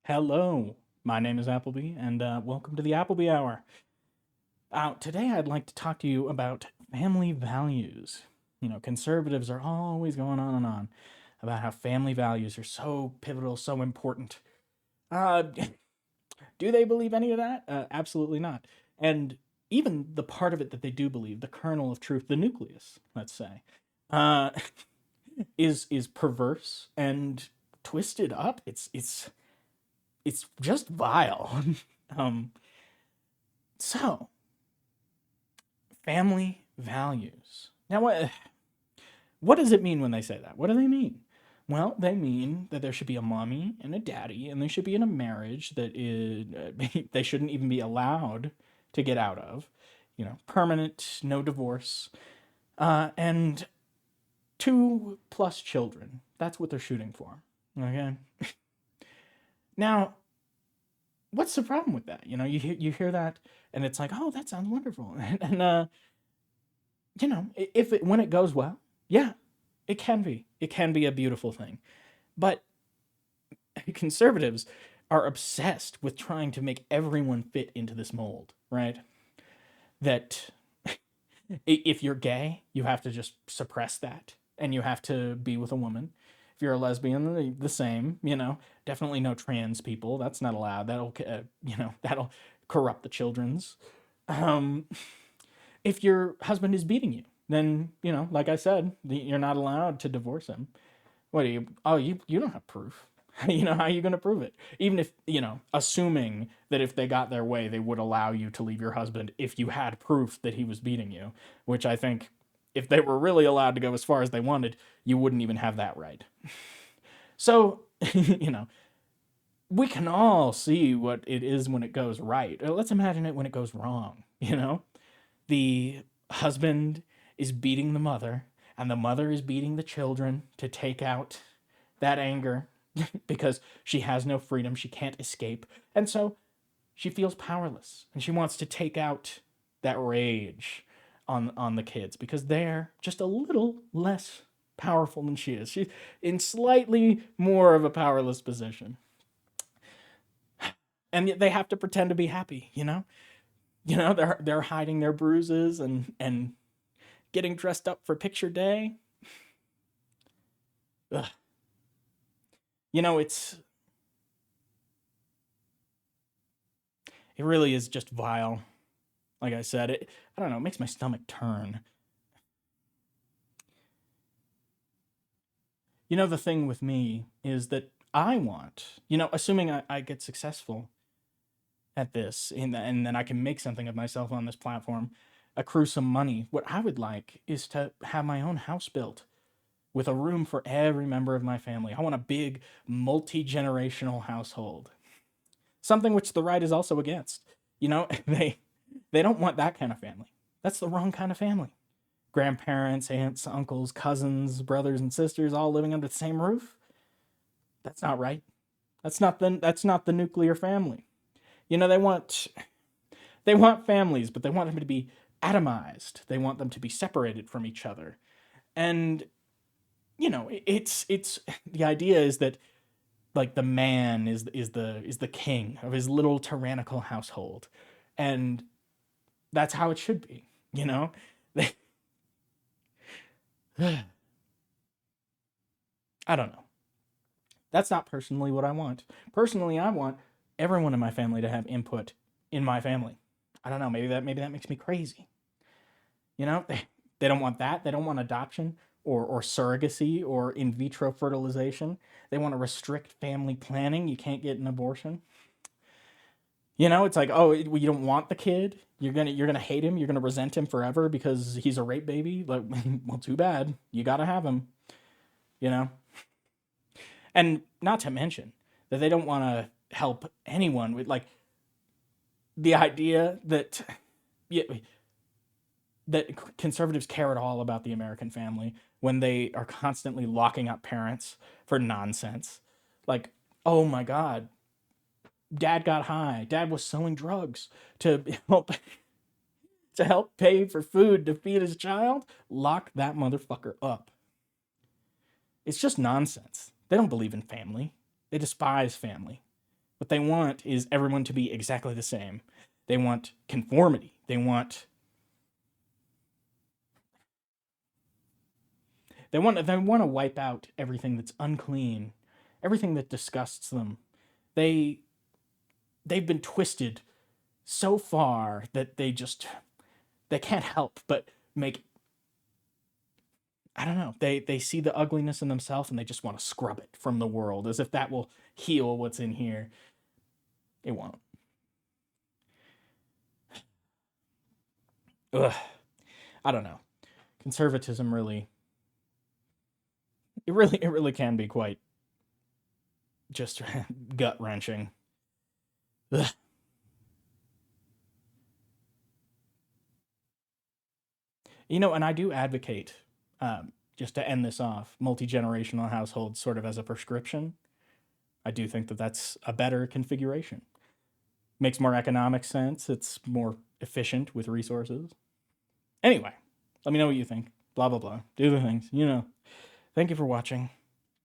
Hello, my name is Appleby, and welcome to the Appleby Hour. Today, I'd like to talk to you about family values. Conservatives are always going on and on about how family values are so pivotal, so important. Uh, do they believe any of that? Absolutely not. And even the part of it that they do believe, the kernel of truth, the nucleus, let's say, uh, is perverse and twisted up. It's just vile. um, So, family values. Now, what does it mean when they say that? What do they mean? Well, they mean that there should be a mommy and a daddy, and they should be in a marriage that they shouldn't even be allowed to get out of. Permanent, no divorce, and two plus children. That's what they're shooting for. Okay. Now, what's the problem with that? You hear that, and it's like, oh, that sounds wonderful, and if when it goes well, yeah, it can be a beautiful thing. But conservatives are obsessed with trying to make everyone fit into this mold, right? That if you're gay, you have to just suppress that and you have to be with a woman. If you're a lesbian, the same, definitely no trans people. That's not allowed. That'll corrupt the children's. Um, if your husband is beating you, then like I said, you're not allowed to divorce him. What do you? Oh, you don't have proof. How are you going to prove it? Even if assuming that if they got their way, they would allow you to leave your husband if you had proof that he was beating you. Which I think, if they were really allowed to go as far as they wanted, you wouldn't even have that right. So we can all see what it is when it goes right. Let's imagine it when it goes wrong. The husband is beating the mother, and the mother is beating the children to take out that anger because she has no freedom. She can't escape. And so she feels powerless and she wants to take out that rage on the kids because they're just a little less powerful than she is. She's in slightly more of a powerless position. And yet they have to pretend to be happy. They're hiding their bruises and getting dressed up for picture day. Ugh. It's it really is just vile. Like I said, I don't know, it makes my stomach turn. The thing with me is that I want, assuming I get successful at this and then I can make something of myself on this platform, accrue some money. What I would like is to have my own house built with a room for every member of my family. I want a big multi generational household, something which the right is also against. They don't want that kind of family. That's the wrong kind of family. Grandparents, aunts, uncles, cousins, brothers and sisters all living under the same roof. That's not right. That's not the nuclear family. They want families, but they want them to be atomized. They want them to be separated from each other. And it's the idea is that, like, the man is the king of his little tyrannical household, and that's how it should be. I don't know. That's not personally what I want. Personally, I want everyone in my family to have input in my family. I don't know. Maybe that makes me crazy. They don't want that. They don't want adoption or surrogacy or in vitro fertilization. They want to restrict family planning. You can't get an abortion. It's like, oh, you don't want the kid. You're gonna hate him. You're gonna resent him forever because he's a rape baby. Like, well, too bad. You gotta have him. You know. And not to mention that they don't want to help anyone with, like, the idea that, yeah, that conservatives care at all about the American family when they are constantly locking up parents for nonsense. Like, oh my God, dad got high. Dad was selling drugs to help to help pay for food to feed his child. Lock that motherfucker up. It's just nonsense. They don't believe in family. They despise family. What they want is everyone to be exactly the same. They want conformity. They want to wipe out everything that's unclean, everything that disgusts them. They they've been twisted so far that they can't help but make, I don't know. They see the ugliness in themselves and they just want to scrub it from the world as if that will heal what's in here. It won't. Ugh. I don't know. Conservatism really, it really can be quite just gut wrenching. And I do advocate, just to end this off, multi generational households sort of as a prescription. I do think that that's a better configuration. Makes more economic sense. It's more efficient with resources. Anyway, let me know what you think. Blah, blah, blah. Do the things. Thank you for watching.